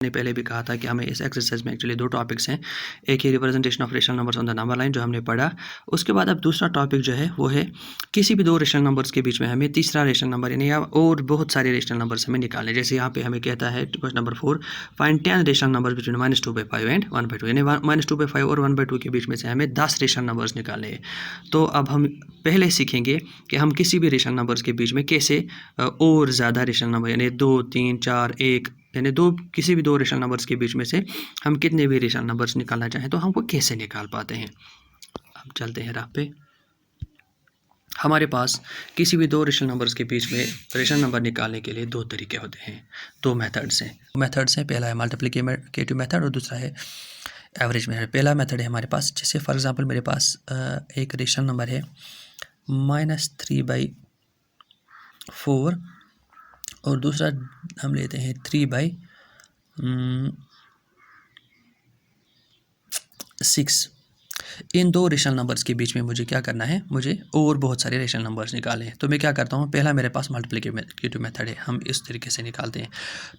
ने पहले भी कहा था कि हमें इस एक्सरसाइज में एक्चुअली दो टॉपिक्स हैं, एक ही representation of rational numbers on the number line जो हमने पढ़ा। उसके बाद अब दूसरा टॉपिक जो है वो है किसी भी दो रेशनल नंबर्स के बीच में हमें तीसरा रेशनल नंबर यानी या और बहुत सारे रेशनल नंबर्स हमें निकालने। जैसे यहाँ पे हमें कहता है question number 4, find 10 rational numbers between -2/5 and 1/2 यानी -2/5 और 1/2 के बीच में से हमें 10 रेशनल नंबर्स निकालने हैं। तो अब हम पहले सीखेंगे कि हम किसी भी रेशनल नंबर्स के बीच में कैसे और ज़्यादा रेशनल नंबर यानी 2, 3, 4, 1 यानी किसी भी दो रेशनल नंबर्स के बीच में से हम कितने भी रेशनल नंबर्स निकालना चाहें तो हम वो कैसे निकाल पाते हैं। अब चलते हैं राह पे। हमारे पास किसी भी दो रेशनल नंबर्स के बीच में रेशनल नंबर निकालने के लिए दो तरीके होते हैं, दो मेथड्स हैं। पहला है मल्टीप्लिकेटिव मेथड और दूसरा है एवरेज मेथड। पहला मेथड है हमारे पास, जैसे फॉर एग्जांपल मेरे पास एक रेशनल नंबर है -3/4 और दूसरा हम लेते हैं 3/6। इन दो रेशनल नंबर्स के बीच में मुझे क्या करना है, मुझे और बहुत सारे रेशनल नंबर्स निकालने हैं। तो मैं क्या करता हूँ, पहला मेरे पास मल्टीप्लिकेटिव मेथड है, हम इस तरीके से निकालते हैं।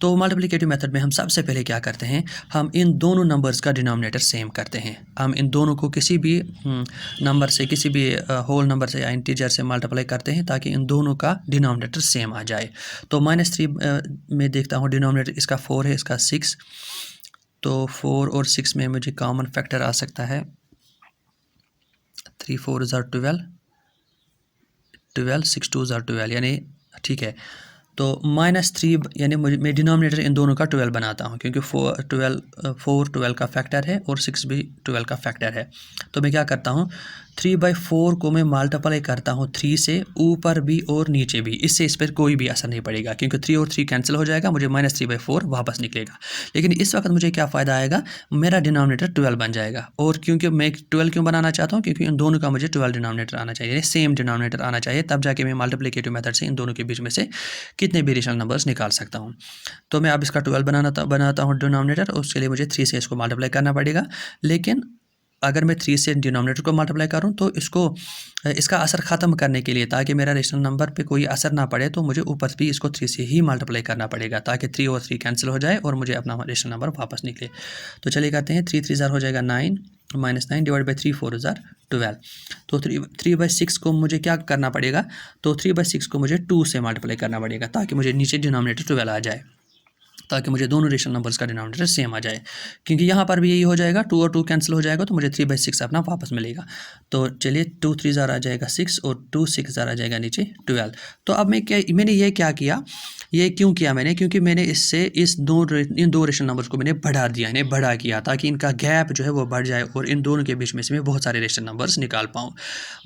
तो मल्टीप्लिकेटिव मेथड में हम सबसे पहले क्या करते हैं, हम इन दोनों नंबर्स का डिनोमिनेटर सेम करते हैं। हम इन दोनों को किसी भी नंबर से, किसी भी होल नंबर से या इंटीजर से मल्टीप्लाई करते हैं ताकि इन दोनों का डिनोमिनेटर सेम आ जाए। तो -3 में देखता हूँ डिनोमिनेटर इसका 4 है, इसका 6। तो 4 और 6 में मुझे कॉमन फैक्टर आ सकता है 3 4 ज़ार 12 6 2 ज़ार 12 यानी ठीक है। तो -3 यानी मैं डिनोमिनेटर इन दोनों का 12 बनाता हूँ क्योंकि 4 12 का फैक्टर है और 6 भी 12 का फैक्टर है। तो मैं क्या करता हूँ, 3/4 को मैं मल्टीप्लाई करता हूँ 3 से, ऊपर भी और नीचे भी। इससे इस पर कोई भी असर नहीं पड़ेगा क्योंकि 3 और 3 कैंसिल हो जाएगा, मुझे -3/4 वापस निकलेगा। लेकिन इस वक्त मुझे क्या फ़ायदा आएगा, मेरा डिनोमिनेटर 12 बन जाएगा। और क्योंकि मैं 12 क्यों बनाना चाहता हूँ, क्योंकि इन दोनों का मुझे 12 डिनोमिनेटर आना चाहिए, सेम डिनोमिनेटर आना चाहिए, तब जाके मैं मल्टीप्लिकेटिव मेथड से इन दोनों के बीच में से कितने भी रेशनल नंबर्स निकाल सकता हूँ। तो मैं अब इसका 12 बनाता हूँ डिनोमिनेटर। उसके लिए मुझे 3 से इसको मल्टीप्लाई करना पड़ेगा। लेकिन अगर मैं 3 से डिनोमिनेटर को मल्टीप्लाई करूँ तो इसका असर ख़त्म करने के लिए, ताकि मेरा रेशनल नंबर पे कोई असर ना पड़े, तो मुझे ऊपर भी इसको 3 से ही मल्टीप्लाई करना पड़ेगा ताकि 3 और 3 कैंसिल हो जाए और मुझे अपना रेशनल नंबर वापस निकले। तो चलिए करते हैं, 3 3 ज़ार हो जाएगा 9 -9 डिवाइड बाई 3 4 ज़ार 12। तो 3/6 को मुझे क्या करना पड़ेगा, तो 3/6 को मुझे 2 से मल्टीप्लाई करना पड़ेगा ताकि मुझे नीचे डिनोमिनेटर 12 आ जाए, ताकि मुझे दोनों रेशनल नंबर्स का डिनोमिनेटर सेम आ जाए। क्योंकि यहाँ पर भी यही हो जाएगा, 2 और 2 कैंसिल हो जाएगा तो मुझे 3/6 अपना वापस मिलेगा। तो चलिए 2 3 ज़ार आ जाएगा 6 और 2 6 ज़ार आ जाएगा नीचे 12। तो अब मैंने ये क्या किया, ये क्यों किया मैंने, क्योंकि मैंने इन दो रेशनल नंबर्स को मैंने बढ़ा दिया, इन्हें बड़ा किया ताकि इनका गैप जो है वो बढ़ जाए और इन दोनों के बीच में से मैं बहुत सारे रेशनल नंबर्स निकाल पाऊँ।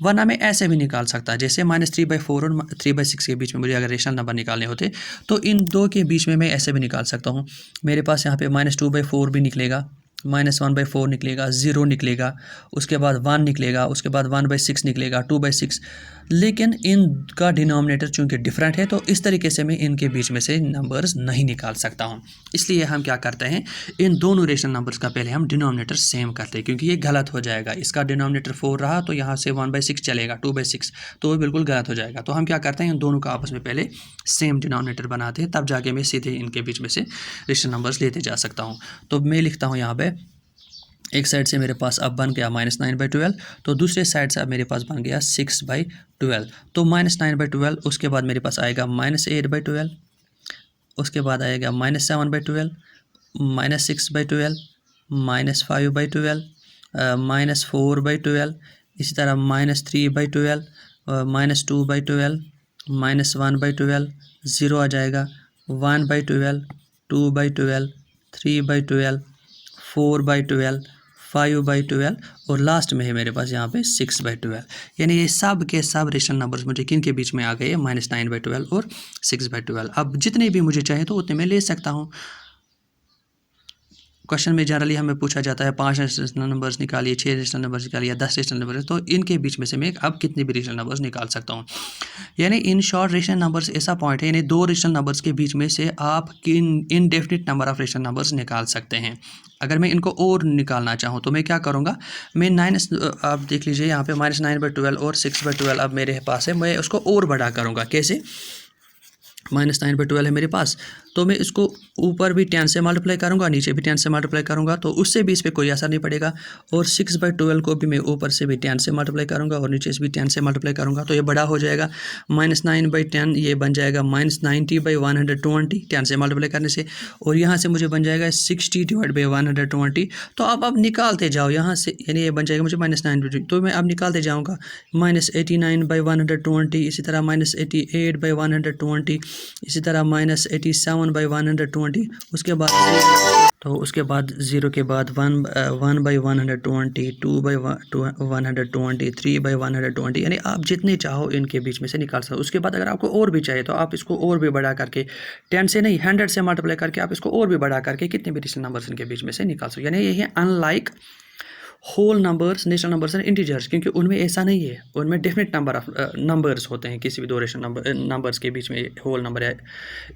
वरना मैं ऐसे भी निकाल सकता, जैसे -3/4 और 3/6 के बीच में मुझे अगर रेशनल नंबर निकालने होते तो इन दो के बीच में मैं ऐसे भी निकाल सकता हूँ। मेरे पास यहाँ पे -2/4 भी निकलेगा, -1/4 निकलेगा, 0 निकलेगा, उसके बाद 1 निकलेगा, उसके बाद 1/6 निकलेगा, 2/6। लेकिन इनका डिनोमिनेटर चूँकि डिफरेंट है तो इस तरीके से मैं इनके बीच में से नंबर्स नहीं निकाल सकता हूँ। इसलिए हम क्या करते हैं, इन दोनों रेशनल नंबर्स का पहले हम डिनोमिनेटर सेम करते हैं, क्योंकि ये गलत हो जाएगा। इसका डिनोमिनेटर 4 रहा तो यहाँ से 1/6 चलेगा, 2/6 तो वो बिल्कुल गलत हो जाएगा। तो हम क्या करते हैं, इन दोनों का आपस में पहले सेम डिनोमिनेटर बनाते हैं, तब जाके मैं सीधे इनके बीच में से रेशनल नंबर्स लेते जा सकता हूँ। तो मैं लिखता हूँ यहाँ पे, एक साइड से मेरे पास अब बन गया -9/12, तो दूसरे साइड से अब मेरे पास बन गया 6/12। तो -9/12, उसके बाद मेरे पास आएगा -8/12, उसके बाद आएगा -7/12, -6/12, -5/12, -4/12, इसी तरह -3/12, -2/12, -1/12, 0 आ जाएगा, 1/12, 2/12, 3/12, 4/12, 5/12 और लास्ट में है मेरे पास यहाँ पे 6/12। यानी ये सब के सब रेशनल नंबर्स मुझे किन के बीच में आ गए, -9/12 और 6/12। अब जितने भी मुझे चाहिए तो उतने मैं ले सकता हूँ। क्वेश्चन में जनरली हमें पूछा जाता है 5 रेशनल नंबर्स निकालिए, 6 रेशनल नंबर्स निकालिए, 10 रेशनल नंबर्स, तो इनके बीच में से मैं अब कितने भी रेशनल नंबर्स निकाल सकता हूँ। यानी इन शॉर्ट रेशनल नंबर्स ऐसा पॉइंट है, यानी दो रेशनल नंबर्स के बीच में से आप indefinite number of rational numbers निकाल सकते हैं। अगर मैं इनको और निकालना चाहूँ तो मैं क्या करूँगा, मैं आप देख लीजिए यहाँ पे -9/12 और 6/12 अब मेरे पास है, मैं उसको और बड़ा करूँगा। कैसे, -9/12 है मेरे पास, तो मैं इसको ऊपर भी 10 से मल्टीप्लाई करूँगा, नीचे भी 10 से मल्टीप्लाई करूँगा, तो उससे भी इस पर कोई असर नहीं पड़ेगा। और 6/12 को भी मैं ऊपर से भी 10 से मल्टीप्लाई करूँगा और नीचे से भी 10 से मल्टीप्लाई करूँगा, तो ये बड़ा हो जाएगा। -9/10 ये बन जाएगा -90/120 10 से मल्टीप्लाई करने से। और यहाँ से मुझे बन जाएगा 60/120। तो अब निकालते जाओ यहाँ से, यानी ये बन जाएगा मुझे -9, तो मैं अब निकालते जाऊँगा। -89/120, इसी तरह -88/120, इसी तरह -87/120। उसके बाद 0 के बाद 1/120, 2/120, 3/120, यानी आप जितने चाहो इनके बीच में से निकाल सकते हो। उसके बाद अगर आपको और भी चाहिए तो आप इसको और भी बढ़ा करके 10 से नहीं 100 से मल्टीप्लाई करके आप इसको और भी बढ़ा करके कितने भी रेशनल नंबर्स इनके बीच में से निकाल सकते हो। यानी ये है unlike whole numbers, natural numbers and integers, क्योंकि उनमें ऐसा नहीं है, उनमें डेफिनेट नंबर ऑफ नंबर्स होते हैं किसी भी दो रेशनल नंबर्स के बीच में, होल नंबर या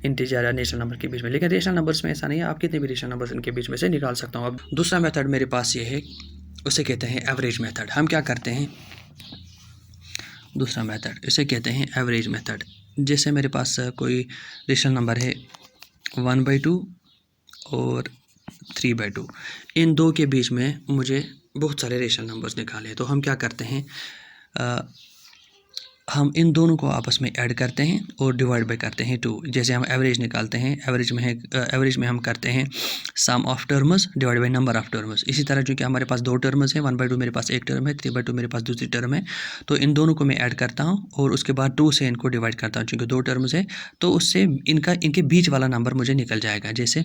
इंटीजर या नेचुरल नंबर के बीच में। लेकिन रेशनल नंबर्स में ऐसा नहीं है, आप कितने भी रेशनल नंबर्स इनके बीच में से निकाल सकता हूँ। अब दूसरा मेथड मेरे पास ये है, उसे कहते हैं एवरेज मेथड। हम क्या करते हैं, दूसरा मेथड इसे कहते हैं एवरेज मेथड। जैसे मेरे पास कोई रेशनल नंबर है 1/2 और 3/2, इन दो के बीच में मुझे बहुत सारे रेशनल नंबर्स निकाले। तो हम क्या करते हैं, हम इन दोनों को आपस में ऐड करते हैं और डिवाइड बाय करते हैं 2। जैसे हम एवरेज निकालते हैं, एवरेज में हम करते हैं sum of terms divide by number of terms. इसी तरह चूँकि हमारे पास 2 टर्म्स हैं, 1/2 मेरे पास एक टर्म है, 3/2 मेरे पास दूसरी टर्म है, तो इन दोनों को मैं ऐड करता हूँ और उसके बाद 2 से इनको डिवाइड करता हूँ। चूँकि 2 टर्म्स है तो उससे इनके बीच वाला नंबर मुझे निकल जाएगा। जैसे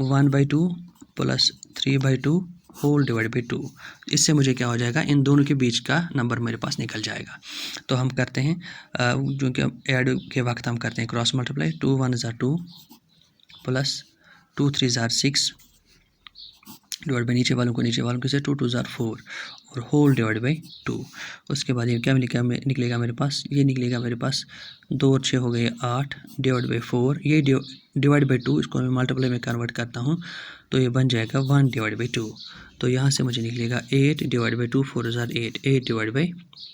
1/2 + 3/2 होल डिवाइड बाई 2, इससे मुझे क्या हो जाएगा, इन दोनों के बीच का नंबर मेरे पास निकल जाएगा। तो हम करते हैं, जो कि ऐड के वक्त हम करते हैं क्रॉस मल्टीप्लाई, 2 1 = 2 + 2 3 = 6 डिवाइड बाई नीचे वालों को से 2 2 = 4 और होल डिवाइड बाई 2। उसके बाद ये क्या निकलेगा मेरे पास, ये निकलेगा मेरे पास 2 और 6 हो गए 8 डिवाइड बाई 4, ये डिवाइड बाई 2, इसको मैं मल्टीप्लाई में कन्वर्ट करता हूँ तो ये बन जाएगा 1 डिवाइड बाई 2। तो यहाँ से मुझे निकलेगा 8 डिवाइड बाई 2 4 = 8, 8 डिवाइड बाई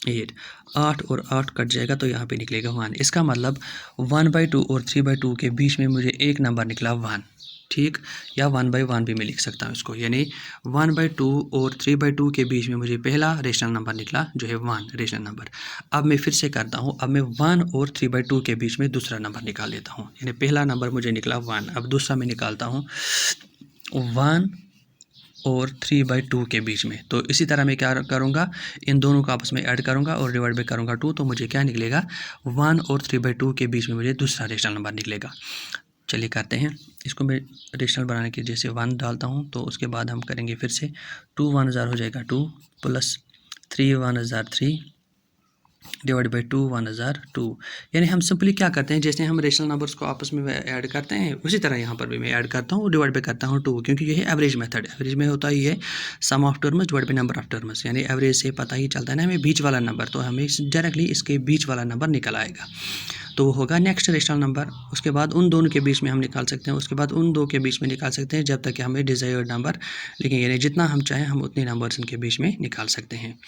8, 8 और 8 कट जाएगा तो यहाँ पे निकलेगा 1। इसका मतलब 1/2 और 3/2 के बीच में मुझे एक नंबर निकला 1, ठीक, या 1/1 भी मैं लिख सकता हूँ इसको। यानी 1/2 और 3/2 के बीच में मुझे पहला रेशनल नंबर निकला जो है 1 रेशनल नंबर। अब मैं फिर से करता हूँ, अब मैं 1 और 3/2 के बीच में दूसरा नंबर निकाल लेता हूँ। यानी पहला नंबर मुझे निकला 1, अब दूसरा मैं निकालता हूँ 1 और 3/2 के बीच में। तो इसी तरह मैं क्या करूँगा, इन दोनों को आपस में ऐड करूँगा और डिवाइड बाई करूँगा 2, तो मुझे क्या निकलेगा, 1 और 3/2 के बीच में मुझे दूसरा रेशनल नंबर निकलेगा। चलिए करते हैं इसको, मैं रेशनल बनाने के जैसे 1 डालता हूँ तो उसके बाद हम करेंगे फिर से 2 1 = हो जाएगा 2 + 3 1 = 3 डिवाइड बाई 2 1 = 2। यानी हम सिंपली क्या करते हैं, जैसे हम रेशनल नंबर्स को आपस में ऐड करते हैं उसी तरह यहाँ पर भी मैं ऐड करता हूँ, डिवाइड बाई करता हूँ 2, क्योंकि ये है एवरेज मेथड। एवरेज में होता ही है sum of terms divide by number of terms. यानी एवरेज से पता ही चलता है ना हमें बीच वाला नंबर, तो हमें डायरेक्टली इसके बीच वाला नंबर निकल आएगा, तो वो होगा नेक्स्ट रेशनल नंबर। उसके बाद उन दोनों के बीच में हम निकाल सकते हैं, उसके बाद उन दो के बीच में निकाल सकते हैं, जब तक कि हमें डिज़ायर्ड नंबर, लेकिन यानी जितना हम चाहें हम उतने नंबर्स इनके बीच में निकाल सकते हैं।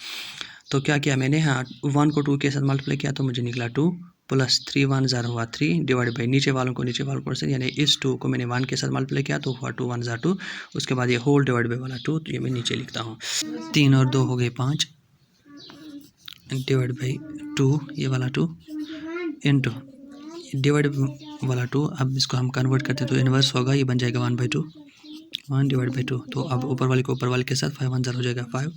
तो क्या किया मैंने, हाँ 1 को 2 के साथ मल्टीप्लाई किया तो मुझे निकला 2 + 3 1 = हुआ 3 डिवाइड बाई नीचे वालों को से, यानी इस 2 को मैंने 1 के साथ मल्टीप्लाई किया तो हुआ 2 1 = 2। उसके बाद ये होल डिवाइड बाई वाला 2, तो ये मैं नीचे लिखता हूँ, 3 और 2 हो गए 5 डिवाइड बाई 2, ये वाला 2 इंटू डिवाइड वाला 2। अब इसको हम कन्वर्ट करते हैं तो इन्वर्स होगा, ये बन जाएगा 1/2 1 डिवाइड बाई 2। तो अब ऊपर वाले के साथ 5 1 = हो जाएगा 5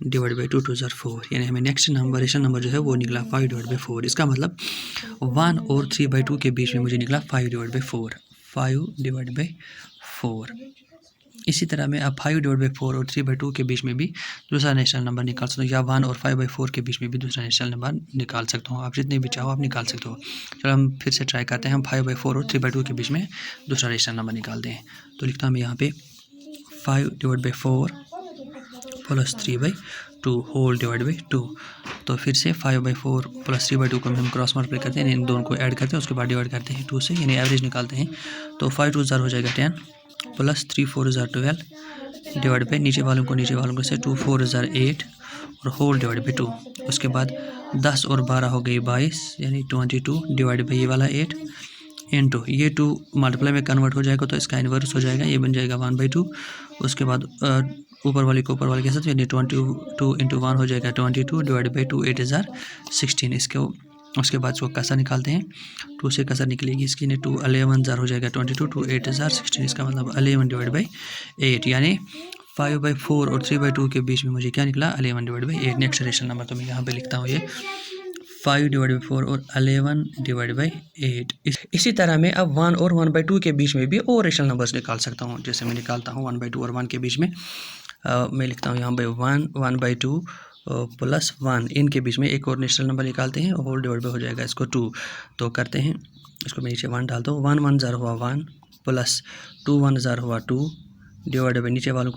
डिवाइड बाई 2 2 = 4। यानी हमें नेक्स्ट नंबर रेशनल नंबर जो है वो निकला 5 डिवाइड बाई 4। इसका मतलब 1 और 3/2 के बीच में मुझे निकला 5 डिवाइड बाई 4, 5 डिवाइड बाई 4। इसी तरह मैं अब 5 डिवाइड बाई 4 और 3/2 के बीच में भी दूसरा नेशनल नंबर निकाल सकता हूँ, या 1 और 5/4 के बीच में भी दूसरा नेशनल नंबर निकाल सकता हूँ। आप जितने भी चाहो आप निकाल सकते हो। चलो हम फिर से ट्राई करते हैं, हम 5/4 और 3/2 के बीच में दूसरा नेशनल नंबर निकालते हैं। तो लिखता हूँ मैं यहाँ पे 5 divide by 4 + 3/2 whole divide by 2। तो फिर से 5/4 + 3/2 को हम क्रॉस मल्टीप्लाई करते हैं, इन दोनों को ऐड करते हैं, उसके बाद डिवाइड करते हैं 2 से, यानी एवरेज निकालते हैं। तो 5 2 = हो जाएगा 10 + 3 4 = 12 डिवाइड बाई नीचे वालों को से 2 4 = 8 और होल डिवाइड बाई 2। उसके बाद 10 और 12 हो गई 22, यानी 22 डिवाइड बाई ये वाला 8 इनटू ये 2 मल्टीप्लाई में कन्वर्ट हो जाएगा तो इसका इन्वर्स हो जाएगा, ये बन जाएगा 1/2। उसके बाद ऊपर वाले को ऊपर वाले के साथ यानी 22 इंटू 1 हो जाएगा 22 डिवाइड बाई 2 8 हज़ार 16। उसके बाद इसको कसर निकालते हैं, 2 से कसर निकलेगी इसकी, 2 11 हज़ार हो जाएगा 22 2 8 हज़ार 16। इसका मतलब 11 डिवाइड बाई 8 यानी 5/4 और 3/2 के बीच में मुझे क्या निकला 11 divide by 8। Next rational number तो मैं यहाँ पे लिखता हूँ ये 5 डिवाइड बाई 4 और 11 डिवाइड बाई 8। इसी तरह मैं अब 1 और 1/2 के बीच में भी और रेशनल नंबर्स निकाल सकता हूँ। जैसे मैं निकालता हूँ 1/2 और 1 के बीच में मैं लिखता हूँ यहाँ पे 1/2 प्लस 1, इनके बीच में एक और नेचुरल नंबर निकालते हैं, होल डिवाइड बाई हो जाएगा इसको 2। तो करते हैं इसको, मैं नीचे 1 डालता हूँ, 1 1 हज़ार हुआ 1 प्लस 2 1 हज़ार हुआ 2 डिवाइड बाई नीचे वालों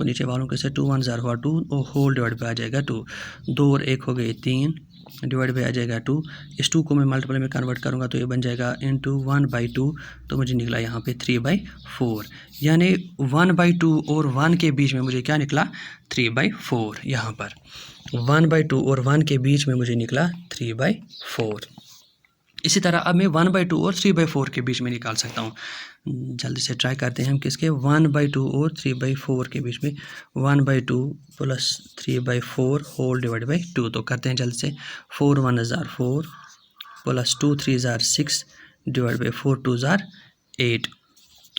के से 2 1 हज़ार हुआ 2 और होल डिवाइड बाई आ जाएगा 2। 2 और 1 हो गए 3 डिवाइड बाई आ जाएगा 2। इस 2 को मैं मल्टीप्लाई में कन्वर्ट करूँगा तो ये बन जाएगा इंटू 1/2। तो मुझे निकला यहाँ पे 3/4 यानी 1/2 और 1 के बीच में मुझे क्या निकला 3/4। यहाँ पर 1/2 और 1 के बीच में मुझे निकला 3/4। इसी तरह अब मैं 1/2 और 3/4 के बीच में निकाल सकता हूँ। जल्दी से ट्राई करते हैं हम किसके 1/2 और 3/4 के बीच में 1/2 प्लस 3/4 होल डिवाइड बाई 2। तो करते हैं जल्दी से 4 1 हज़ार 4 प्लस 2 3 हज़ार 6 डिवाइड बाई 4 2 हज़ार 8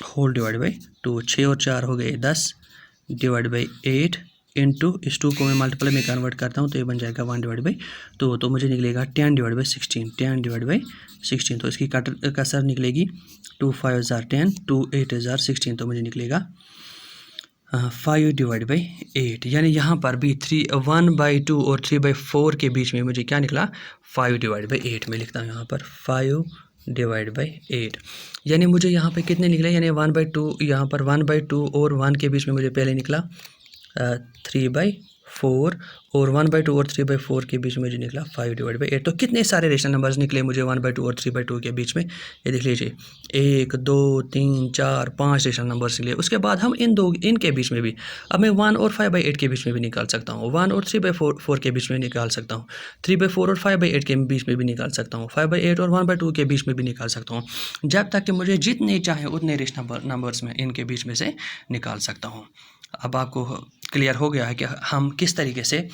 होल डिवाइड बाई 2। 6 और 4 हो गए 10 डिवाइड बाई 8 इंटू इस 2 को मैं मल्टीप्लाई में कन्वर्ट करता हूँ तो ये बन जाएगा 1 डिवाइड बाई 2। तो मुझे निकलेगा 10 डिवाइड बाई 16 10 डिवाइड बाई 16। तो इसकी कसर निकलेगी 2 5 हज़ार 10 2 8 हज़ार 16। तो मुझे निकलेगा 5 डिवाइड बाई 8 यानी यहाँ पर भी 1/2 और 3/4 के बीच में मुझे क्या निकला 5 डिवाइड बाई 8। मैं लिखता हूँ यहाँ पर 5 डिवाइड बाई 8 यानी मुझे यहाँ पे कितने निकले, यानी 1/2 यहाँ पर 1/2 और 1 के बीच में मुझे पहले निकला 3/4 और 1/2 और 3/4 के बीच में मुझे निकला 5 डिवाइड बाई 8। तो कितने सारे रेशनल नंबर्स निकले मुझे 1/2 और 3/2 के बीच में, ये देख लीजिए 1 2 3 4 5 रेशनल नंबर्स निकले। उसके बाद हम इनके बीच में भी अब मैं 1 और 5/8 के बीच में भी निकाल सकता हूँ, 1 और 3/4 के बीच में निकाल सकता हूँ, 3/4 और 5/8 के बीच में भी निकाल सकता हूँ, 5/8 और 1/2 के बीच में भी निकाल सकता हूँ, जब तक कि मुझे जितने चाहे उतने रेशनल नंबर्स में इनके बीच में से निकाल सकता हूँ। अब आपको क्लियर हो गया है कि हम किस तरीके से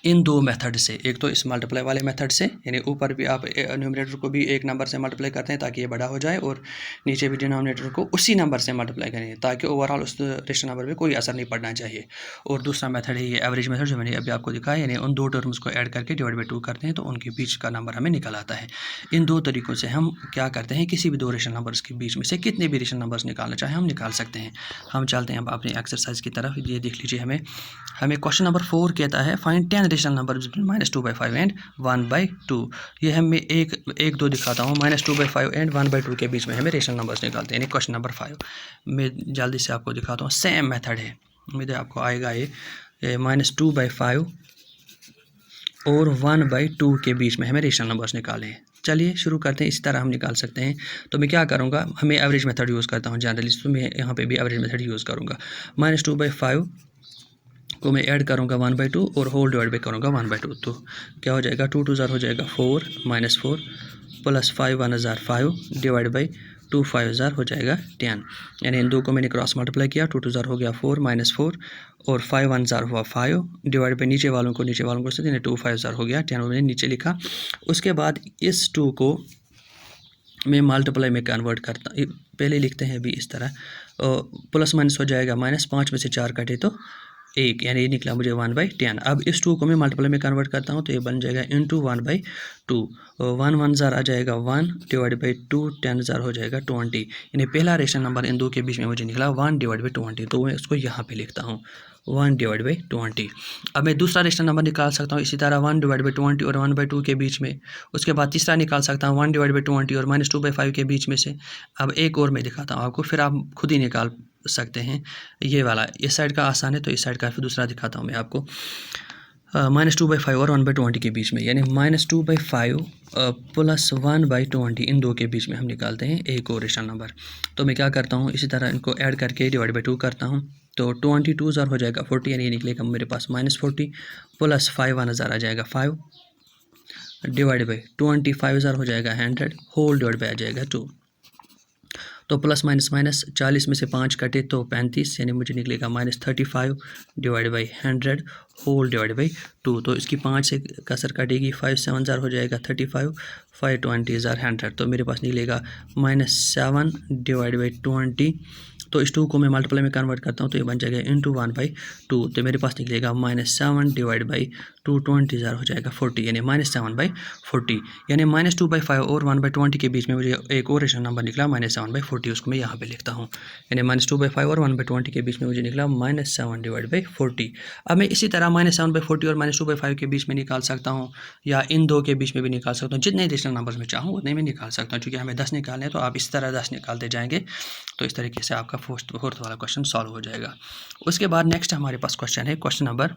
इन दो मेथड से, एक तो इस मल्टीप्लाई वाले मेथड से, यानी ऊपर भी आप न्यूमरेटर को भी एक नंबर से मल्टीप्लाई करते हैं ताकि ये बड़ा हो जाए और नीचे भी डिनोमिनेटर को उसी नंबर से मल्टीप्लाई करें ताकि ओवरऑल उस रेशनल नंबर पे कोई असर नहीं पड़ना चाहिए। और दूसरा मेथड है ये एवरेज मेथड जो मैंने अभी आपको दिखाया, यानी उन दो टर्म्स को ऐड करके डिवाइड बाई 2 करते हैं तो उनके बीच का नंबर हमें निकल आता है। इन दो तरीक़ों से हम क्या करते हैं, किसी भी दो रेशनल नंबर्स के बीच में से कितने भी रेशनल नंबर्स निकालना चाहें हम निकाल सकते हैं। हम चलते हैं अब अपनी एक्सरसाइज की तरफ। ये देख लीजिए, हमें क्वेश्चन नंबर 4 कहता है फाइंड 10 रेशनल नंबर -2/5 एंड 1/2। ये मैं एक दो दिखाता हूँ, -2/5 एंड 1/2 के बीच में हमें रेशनल नंबर्स निकालते हैं। यानी क्वेश्चन नंबर 5 मैं जल्दी से आपको दिखाता हूँ, सेम मेथड है, उम्मीद है आपको आएगा ये -2/5 और 1/2 के बीच में हमें रेशनल नंबर्स निकाले हैं। चलिए शुरू करते हैं। इसी तरह हम निकाल सकते हैं। तो मैं क्या करूँगा, हमें एवरेज मेथड यूज़ करता हूँ जनरली, तो मैं यहाँ पे भी एवरेज मेथड यूज़ करूँगा। -2/5 को मैं ऐड करूँगा 1/2 और होल डिवाइड बाई करूँगा 1/2। तो क्या हो जाएगा, 2 2 हज़ार हो जाएगा 4 -4 प्लस 5 1 हज़ार 5 डिवाइड बाई 2 5 हज़ार हो जाएगा 10। यानी इन दो को मैंने क्रॉस मल्टीप्लाई किया, 2 2 हज़ार हो गया 4 -4 और 5 1 हज़ार हुआ 5 डिवाइड बाई नीचे वालों को से 2 5 हज़ार हो गया 10, मैंने नीचे लिखा। उसके बाद इस 2 को मैं मल्टीप्लाई में कन्वर्ट करता, पहले लिखते हैं अभी इस तरह, प्लस माइनस हो जाएगा -5 में से 4 कटे तो 1, यानी ये निकला मुझे 1/10। अब इस 2 को मैं मल्टीप्लाई में कन्वर्ट करता हूँ तो ये बन जाएगा इंटू 1/2। 1 1 हज़ार आ जाएगा 1 डिवाइड बाई 2 10 हज़ार हो जाएगा 20। यानी पहला रेशनल नंबर इन दो के बीच में मुझे निकला 1 डिवाइड बाई 20। तो मैं इसको यहाँ पे लिखता हूँ 1 डिवाइड बाई 20। अब मैं दूसरा रेशनल नंबर निकाल सकता हूँ इसी तरह 1 डिवाइड बाई 20 और 1/2 के बीच में। उसके बाद तीसरा निकाल सकता हूँ 1 डिवाइड बाई 20 और -2/5 के बीच में से। अब एक और मैं दिखाता हूँ आपको, फिर आप खुद ही निकाल सकते हैं। ये वाला इस साइड का आसान है तो इस साइड का फिर दूसरा दिखाता हूँ मैं आपको। -2/5 और 1/20 के बीच में, यानी -2/5 प्लस 1/20 इन दो के बीच में हम निकालते हैं एक और रेशनल नंबर। तो मैं क्या करता हूँ, इसी तरह इनको ऐड करके डिवाइड बाई 2 करता हूँ तो 22 हज़ार हो जाएगा 40, यानी ये निकलेगा मेरे पास -40 प्लस 5 1 हज़ार आ जाएगा 5 डिवाइड बाई 25 हज़ार हो जाएगा 100 होल डिवाइड बाई आ जाएगा 2। तो प्लस माइनस माइनस 40 में से 5 कटे तो 35, यानी मुझे निकलेगा -35 divide by 100 whole divide by 2। तो इसकी 5 से कसर कटेगी, 5 7 ज़ार हो जाएगा 35, 5 20 ज़ार 100, तो मेरे पास निकलेगा -7 डिवाइड बाई 20। तो इस 2 को मैं मल्टीप्लाई में कन्वर्ट करता हूँ तो ये बन जाएगा इंटू 1/2, तो मेरे पास निकलेगा -7 डिवाइड बाई 2 20 ज़ार हो जाएगा 40, यानी -7/40, यानी -2/5 और 1/20 के बीच में मुझे एक और रेशनल नंबर निकला -7/40, उसको मैं यहाँ पे लिखता हूँ, यानी -2/5 और 1/20 के बीच में मुझे निकला -7 डिवाइड बाई 40। अब मैं इसी तरह -7/40 और -2/5 के बीच में निकाल सकता हूँ, या इन दो के बीच में भी निकाल सकता हूँ, जितने रेशनल नंबर्स में चाहूँ उतने में निकाल सकता हूँ, क्योंकि हमें 10 निकालने हैं तो आप इस तरह 10 निकालते जाएंगे, तो इस तरीके से आपका फोर्थ वाला क्वेश्चन सॉल्व हो जाएगा। उसके बाद नेक्स्ट हमारे पास क्वेश्चन है question number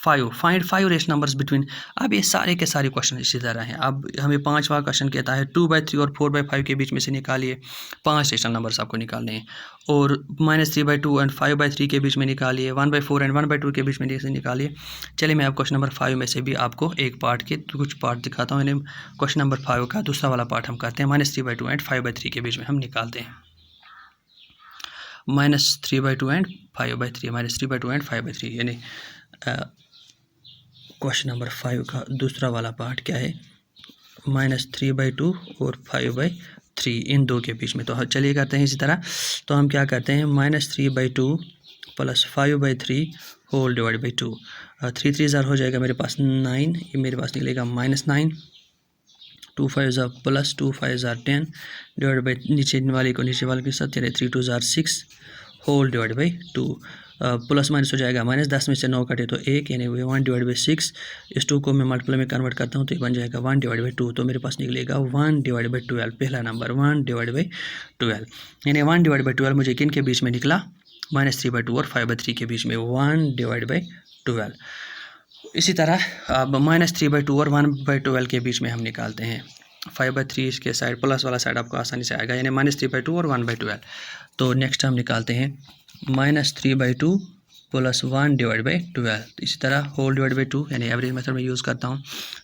5, find 5 rational numbers between. अब ये सारे के सारे क्वेश्चन इसी तरह हैं। अब हमें 5वां क्वेश्चन कहता है 2/3 और 4/5 के बीच में से निकालिए 5 रेशनल नंबर्स आपको निकालने हैं, और -3/2 एंड 5/3 के बीच में निकालिए, 1/4 एंड 1/2 के बीच में निकालिए। चलिए मैं अब क्वेश्चन नंबर 5 में से भी आपको एक पार्ट के कुछ पार्ट दिखाता हूँ, यानी क्वेश्चन नंबर 5 का दूसरा वाला पार्ट हम करते हैं, -3/2 एंड 5/3 के बीच में हम निकालते हैं। -3/2 एंड 5/3, -3/2 एंड 5/3, यानी क्वेश्चन नंबर 5 का दूसरा वाला पार्ट क्या है, -3/2 और 5/3 इन दो के बीच में। तो चलिए करते हैं इसी तरह, तो हम क्या करते हैं, -3/2 प्लस 5/3 होल डिवाइड बाई 2, 3 3 ज़ार हो जाएगा मेरे पास 9, ये मेरे पास निकलेगा -9, 2 5 ज़ार प्लस 2 5 ज़ार 10 डिवाइड बाई नीचे वाले को नीचे वाले के साथ, यानी 3 2 ज़ार 6 whole divide by 2, plus minus हो जाएगा माइनस, 10 में से 9 कटे तो 1, यानी 1 डिवाइड बाई 6। इस 2 को मैं मल्टीप्लाई में कन्वर्ट करता हूँ तो ये बन जाएगा 1 डिवाइड बाई 2, तो मेरे पास निकलेगा 1 डिवाइड बाई 12, पहला नंबर 1 डिवाइड बाई 12, यानी 1 डिवाइड बाई 12 मुझे किन के बीच में निकला, -3/2 और 5/3 के बीच में 1 डिवाइड बाई 12। इसी तरह अब -3/2 और 1/12 के बीच में हम निकालते हैं, 5/3 इसके साइड प्लस वाला साइड आपको आसानी से आएगा, यानी -3/2 और 1/12। तो नेक्स्ट हम निकालते हैं -3/2 प्लस 1 डिवाइड बाई 12, इसी तरह होल डिवाइड बाई 2, यानी एवरेज मेथड में यूज़ करता हूँ।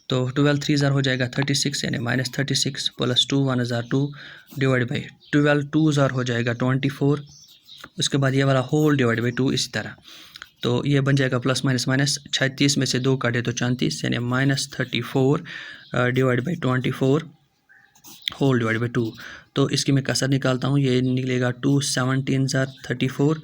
तो 12 3 ज़ार हो जाएगा 36, यानी -36 प्लस 2 1 ज़ार 2 डिवाइड बाई 12, 2 ज़ार हो जाएगा 24, उसके बाद ये वाला होल डिवाइड बाई 2 इसी तरह, तो ये बन जाएगा प्लस माइनस माइनस, 36 में से 2 काटे तो 34, यानी -34 divide by 24 whole divide by 2। तो इसकी मैं कसर निकालता हूँ, ये निकलेगा 2 17 ज़ार 34,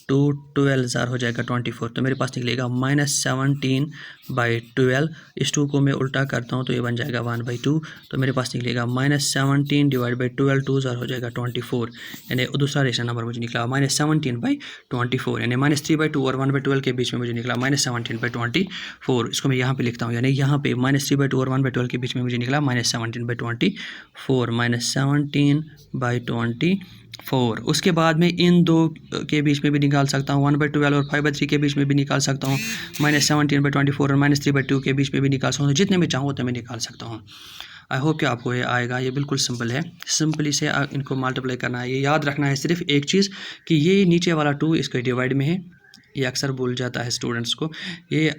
2 12 ज़ार हो जाएगा 24, तो मेरे पास निकलेगा -17/12। इस 2 को मैं उल्टा करता हूँ तो ये बन जाएगा 1/2, तो मेरे पास निकलेगा -17 डिवाइड बाई 12, 2 ज़ार हो जाएगा 24, यानी दूसरा रेशनल नंबर मुझे निकला -17/24, यानी -3/2 और 1/12 के बीच में मुझे निकला -17/24। इसको मैं यहाँ पे लिखता हूँ, यानी यहाँ पे -3/2 और 1/12 के बीच में मुझे निकला -17/24, -17/24। उसके बाद में इन दो के बीच में भी निकाल सकता हूँ, 1/12 और 5/3 के बीच में भी निकाल सकता हूँ, -17/24 और -3/2 के बीच में भी निकाल सकता हूँ, जितने में चाहूँ उतने में निकाल सकता हूँ। आई होप कि आपको ये आएगा, ये बिल्कुल सिंपल है, सिंपली से इनको मल्टीप्लाई करना है। ये याद रखना है सिर्फ एक चीज़ कि ये नीचे वाला 2 इसके डिवाइड में है, ये अक्सर भूल जाता है स्टूडेंट्स को, ये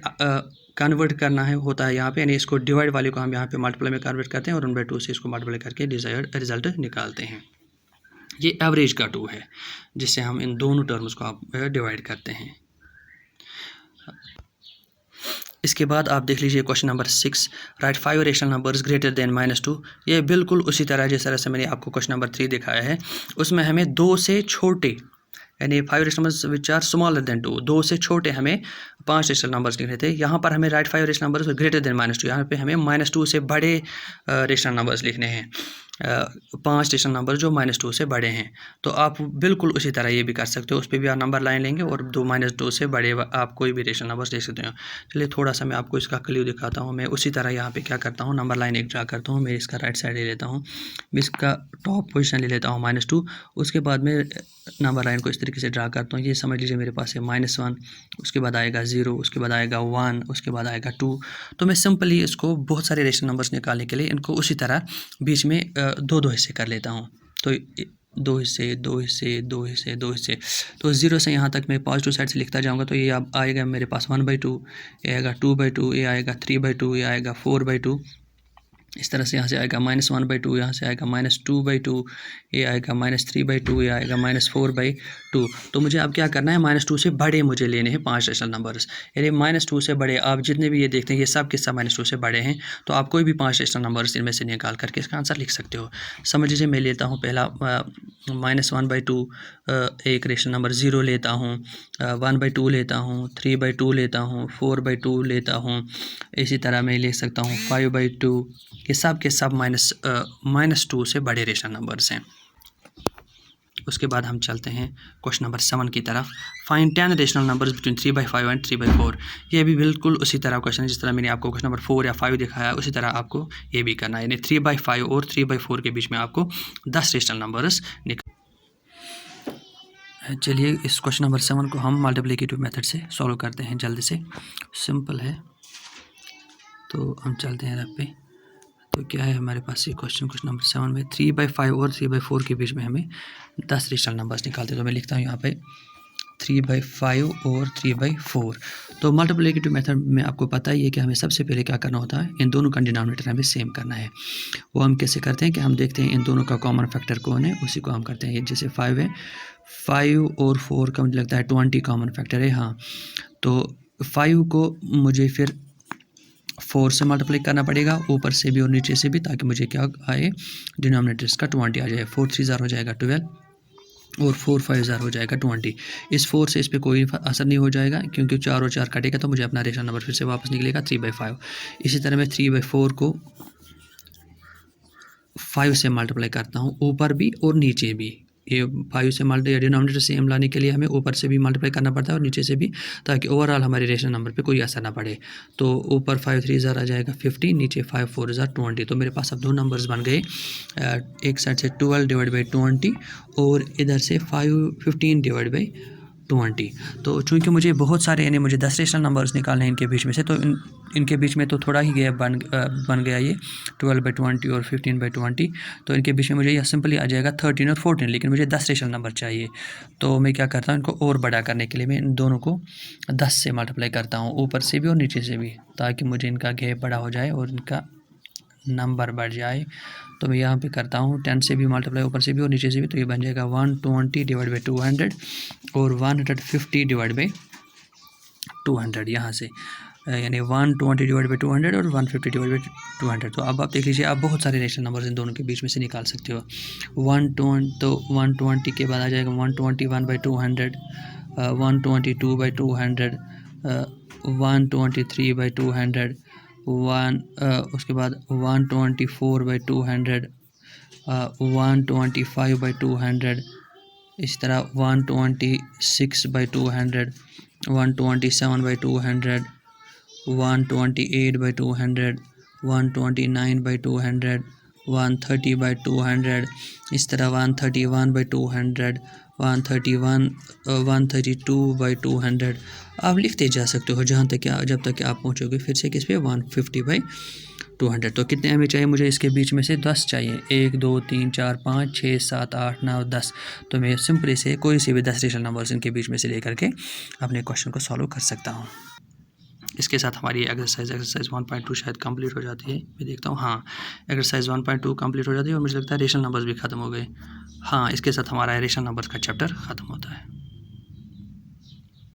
कन्वर्ट करना है होता है यहाँ पे, यानी इसको डिवाइड वाले को हम यहाँ पे मल्टीप्लाई में कन्वर्ट करते हैं और 1/2 से इसको मल्टीप्लाई करके डिजायर्ड रिजल्ट निकालते हैं। ये एवरेज का 2 है, जिससे हम इन दोनों टर्म्स को आप डिवाइड करते हैं। इसके बाद आप देख लीजिए question number 6, right 5 rational numbers greater than -2। ये बिल्कुल उसी तरह जिस तरह से मैंने आपको क्वेश्चन नंबर 3 दिखाया है, उसमें हमें 2 से छोटे, यानी 5 rational numbers which are smaller than 2, 2 से छोटे हमें 5 रेशनल नंबर्स लिखने थे। यहाँ पर हमें right 5 rational numbers greater than -2, यहाँ पे हमें -2 से बड़े रेशनल नंबर्स लिखने हैं, 5 रेशनल नंबर जो -2 से बड़े हैं। तो आप बिल्कुल उसी तरह ये भी कर सकते हो, उस पर भी आप नंबर लाइन लेंगे और -2 से बड़े आप कोई भी रेशनल नंबर्स देख सकते हो। चलिए थोड़ा सा मैं आपको इसका क्ल्यू दिखाता हूँ। मैं उसी तरह यहाँ पे क्या करता हूँ, नंबर लाइन एक ड्रा करता हूँ, मैं इसका राइट साइड ले लेता हूँ, मैं इसका टॉप पोजीशन ले लेता हूँ -2, उसके बाद में नंबर लाइन को इस तरीके से ड्रा करता हूँ। ये समझ लीजिए मेरे पास है -1, उसके बाद आएगा 0, उसके बाद आएगा 1, उसके बाद आएगा 2। तो मैं सिंपली इसको बहुत सारे रेशनल नंबर्स निकालने के लिए इनको उसी तरह बीच में 2-2 हिस्से कर लेता हूँ। तो 2 हिस्से 2 हिस्से 2 हिस्से 2 हिस्से, तो 0 से यहाँ तक मैं पॉजिटिव साइड से लिखता जाऊँगा, तो ये अब आएगा मेरे पास 1/2, ये आएगा 2/2, ये आएगा 3/2, ये आएगा 4/2, इस तरह से यहाँ से आएगा -1/2, यहाँ से आएगा -2/2, ये आएगा -3/2, ये आएगा -4/2। तो मुझे अब क्या करना है, -2 से बड़े मुझे लेने हैं 5 रेशनल नंबर्स, यानी -2 से बड़े। आप जितने भी ये देखते हैं ये सब के सब -2 से बड़े हैं, तो आप कोई भी 5 रेशनल नंबर्स इनमें से निकाल करके इसका आंसर लिख सकते हो। समझ लीजिए मैं लेता हूँ पहला -1/2, एक रेशनल नंबर 0 लेता हूँ, 1/2 लेता हूँ, 3/2 लेता हूँ, 4/2 लेता हूँ, इसी तरह मैं ले सकता हूँ 5/2। ये सब के सब -2 से बड़े रेशनल नंबर्स हैं। उसके बाद हम चलते हैं क्वेश्चन नंबर 7 की तरफ। Find 10 rational numbers between 3/5 and 3/4। ये भी बिल्कुल उसी तरह क्वेश्चन है जिस तरह मैंने आपको क्वेश्चन नंबर 4 या 5 दिखाया, उसी तरह आपको ये भी करना है, यानी 3/5 और 3/4 के बीच में आपको 10 रेशनल नंबर्स निकाल। चलिए इस क्वेश्चन नंबर 7 को हम मल्टीप्लिकेटिव मेथड से सॉल्व करते हैं जल्दी से, सिंपल है। तो हम चलते हैं रब पे। तो क्या है हमारे पास ये क्वेश्चन नंबर 7 में 3/5 और 3/4 के बीच में हमें 10 रेशनल नंबर्स निकालते हैं। तो मैं लिखता हूँ यहाँ पे 3/5 और 3/4। तो मल्टीप्लिकेटिव मेथड में आपको पता ही है कि हमें सबसे पहले क्या करना होता है, इन दोनों का डिनोमिनेटर हमें सेम करना है। वो हम कैसे करते हैं कि हम देखते हैं इन दोनों का कॉमन फैक्टर कौन है, उसी को हम करते हैं। जैसे 5 है, 5 और 4 का मुझे लगता है 20 कॉमन फैक्टर है, हाँ। तो 5 को मुझे फिर 4 से मल्टीप्लाई करना पड़ेगा, ऊपर से भी और नीचे से भी, ताकि मुझे क्या आए, डिनोमिनेटर इसका 20 आ जाए। 4 3 हो जाएगा 12 और 4 5 हो जाएगा 20। इस 4 से इस पर कोई असर नहीं हो जाएगा, क्योंकि 4 और 4 कटेगा तो मुझे अपना रेशनल नंबर फिर से वापस निकलेगा 3/5। इसी तरह मैं 3/4 को 5 से मल्टीप्लाई करता हूँ, ऊपर भी और नीचे भी। ये 5 से मल्टीप्लाई डिनोमिनेटर सेम लाने के लिए हमें ऊपर से भी मल्टीप्लाई करना पड़ता है और नीचे से भी, ताकि ओवरऑल हमारे रेशनल नंबर पे कोई असर ना पड़े। तो ऊपर 5 3 आ जाएगा 50, नीचे 5 4 20। तो मेरे पास अब दो नंबर्स बन गए, एक साइड से 12/20 और इधर से 15/20। तो चूँकि मुझे बहुत सारे, यानी मुझे 10 रेशनल नंबर्स निकालने हैं इनके बीच में से, तो इनके बीच में तो थोड़ा ही गैप बन गया ये 12/20 और 15/20। तो इनके बीच में मुझे यह सिंपली आ जाएगा 13 और 14, लेकिन मुझे 10 रेशनल नंबर चाहिए। तो मैं क्या करता हूँ, इनको और बड़ा करने के लिए मैं इन दोनों को 10 से मल्टीप्लाई करता हूँ, ऊपर से भी और नीचे से भी, ताकि मुझे इनका गैप बड़ा हो जाए और इनका नंबर बढ़ जाए। तो मैं यहाँ पे करता हूँ 10 से भी मल्टीप्लाई, ऊपर से भी और नीचे से भी, तो ये बन जाएगा 120/200 और 150/200 यहाँ से, यानी 120/200 और 150/200। तो अब आप देख लीजिए, आप बहुत सारे रेशनल नंबर्स इन दोनों के बीच में से निकाल सकते हो। 120 के बाद आ जाएगा 121/200, 122/200, 123/200, उसके बाद 124/200, 125/200, इस तरह 126/200, 127/200, 128/200, 129/200, 130/200, इस तरह 131/200, 132/200। आप लिखते जा सकते हो जहाँ तक जब तक आप पहुँचोगे फिर से किस पे, 150/200। तो कितने हमें चाहिए, मुझे इसके बीच में से 10 चाहिए, 1 2 3 4 5 6 7 8 9 10। तो मैं सिंपली से कोई से भी 10 रेशनल नंबर्स इनके बीच में से लेकर के अपने क्वेश्चन को सॉल्व कर सकता हूँ। इसके साथ हमारी एक्सरसाइज 1.2 शायद कंप्लीट हो जाती है। मैं देखता हूँ, हाँ एक्सरसाइज 1.2 कंप्लीट हो जाती है और मुझे लगता है रेशनल नंबर्स भी ख़त्म हो गए। हाँ, इसके साथ हमारा रेशनल नंबर्स का चैप्टर ख़त्म होता है।